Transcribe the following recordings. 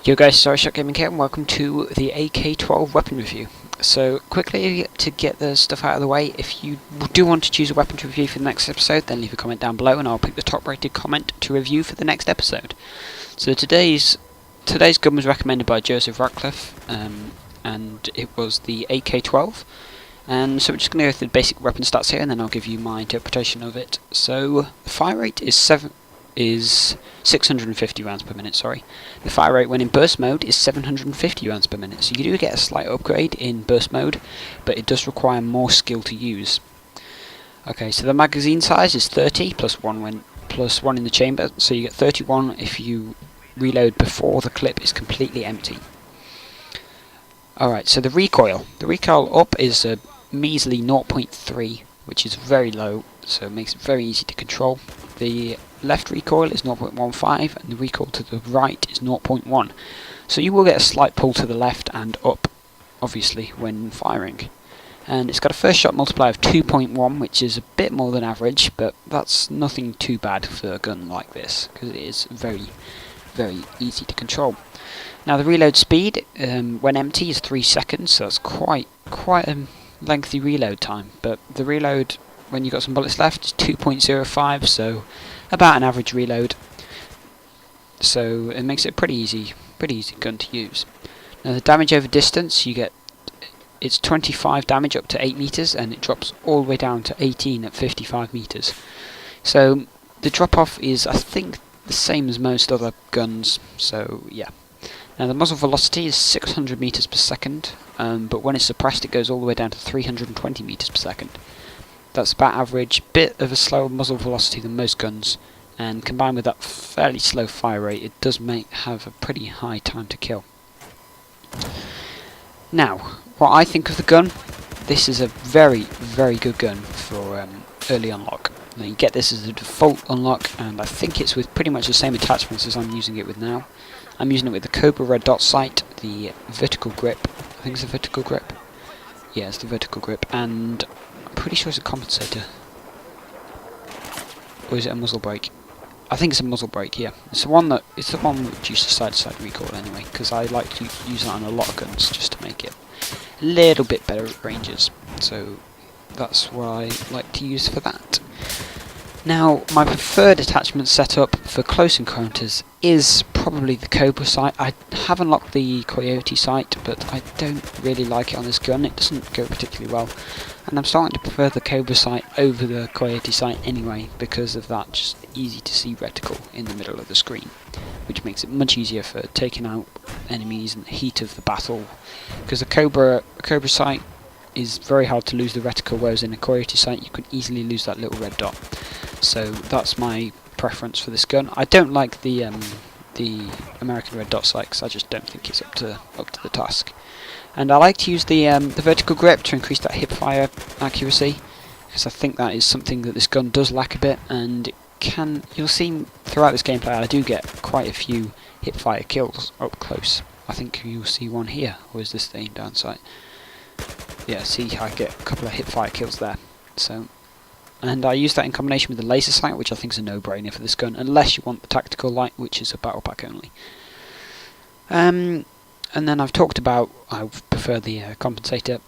Yo guys, sorry Shot Gaming here and welcome to the AK-12 weapon review. So quickly to get the stuff out of the way, if you do want to choose a weapon to review for the next episode, then leave a comment down below and I'll pick the top rated comment to review for the next episode. So today's gun was recommended by Joseph Ratcliffe, and it was the AK-12. And so we're just going to go through the basic weapon stats here and then I'll give you my interpretation of it. So the fire rate is 650 rounds per minute, sorry. The fire rate when in burst mode is 750 rounds per minute, so you do get a slight upgrade in burst mode, but it does require more skill to use. Okay, so the magazine size is 30 plus one in the chamber, so you get 31 if you reload before the clip is completely empty. Alright, so the recoil up is a measly 0.3, which is very low, so it makes it very easy to control. The left recoil is 0.15 and the recoil to the right is 0.1, so you will get a slight pull to the left and up, obviously, when firing. And it's got a first shot multiplier of 2.1, which is a bit more than average, but that's nothing too bad for a gun like this, because it is very, very easy to control. Now the reload speed when empty is 3 seconds, so that's quite a lengthy reload time, but the reload when you've got some bullets left is 2.05, so about an average reload. So it makes it a pretty easy gun to use. Now the damage over distance, it's 25 damage up to 8 meters, and it drops all the way down to 18 at 55 meters. So the drop off is, I think, the same as most other guns. So yeah. Now the muzzle velocity is 600 meters per second, but when it's suppressed, it goes all the way down to 320 meters per second. That's about average, bit of a slower muzzle velocity than most guns, and combined with that fairly slow fire rate, it does have a pretty high time to kill. Now, what I think of the gun, this is a very, very good gun for early unlock. Now you get this as a default unlock, and I think it's with pretty much the same attachments as I'm using it with now. I'm using it with the Cobra red dot sight, the vertical grip, I think it's a vertical grip. Yeah, it's the vertical grip, and I'm pretty sure it's a compensator. Or is it a muzzle brake? I think it's a muzzle brake, yeah. It's the one that reduces side-to-side recoil anyway, because I like to use that on a lot of guns just to make it a little bit better at ranges. So that's what I like to use for that. Now, my preferred attachment setup for close encounters is probably the Cobra sight. I have unlocked the Coyote sight, but I don't really like it on this gun. It doesn't go particularly well, and I'm starting to prefer the Cobra sight over the Coyote sight anyway, because of that just easy to see reticle in the middle of the screen, which makes it much easier for taking out enemies in the heat of the battle. Because the Cobra sight is very hard to lose the reticle, whereas in a Coyote sight you can easily lose that little red dot. So that's my preference for this gun. I don't like the American red dot sight, because I just don't think it's up to the task. And I like to use the vertical grip to increase that hipfire accuracy, because I think that is something that this gun does lack a bit, and you'll see throughout this gameplay I do get quite a few hipfire kills up close. I think you'll see one here, or is this the aim down sight? Yeah, see, I get a couple of hipfire kills there. And I use that in combination with the laser sight, which I think is a no-brainer for this gun, unless you want the tactical light, which is a battle pack only. And then I've talked about I prefer the compensator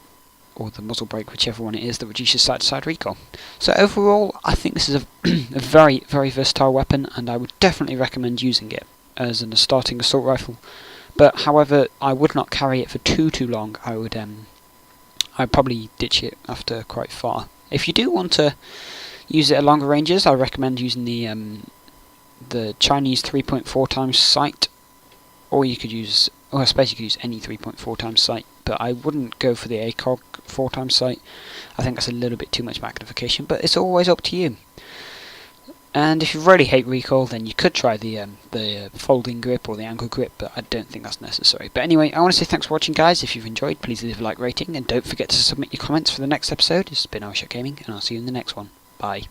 or the muzzle brake, whichever one it is, that reduces side-to-side recoil. So overall, I think this is a very, very versatile weapon, and I would definitely recommend using it as a starting assault rifle. But however, I would not carry it for too long. I'd probably ditch it after quite far. If you do want to use it at longer ranges, I recommend using the Chinese 3.4 times sight, or you could use, I suppose you could use any 3.4 times sight, but I wouldn't go for the ACOG 4 times sight. I think that's a little bit too much magnification, but it's always up to you. And if you really hate recoil, then you could try the folding grip or the angle grip, but I don't think that's necessary. But anyway, I want to say thanks for watching, guys. If you've enjoyed, please leave a like rating, and don't forget to submit your comments for the next episode. This has been Shot Gaming, and I'll see you in the next one. Bye.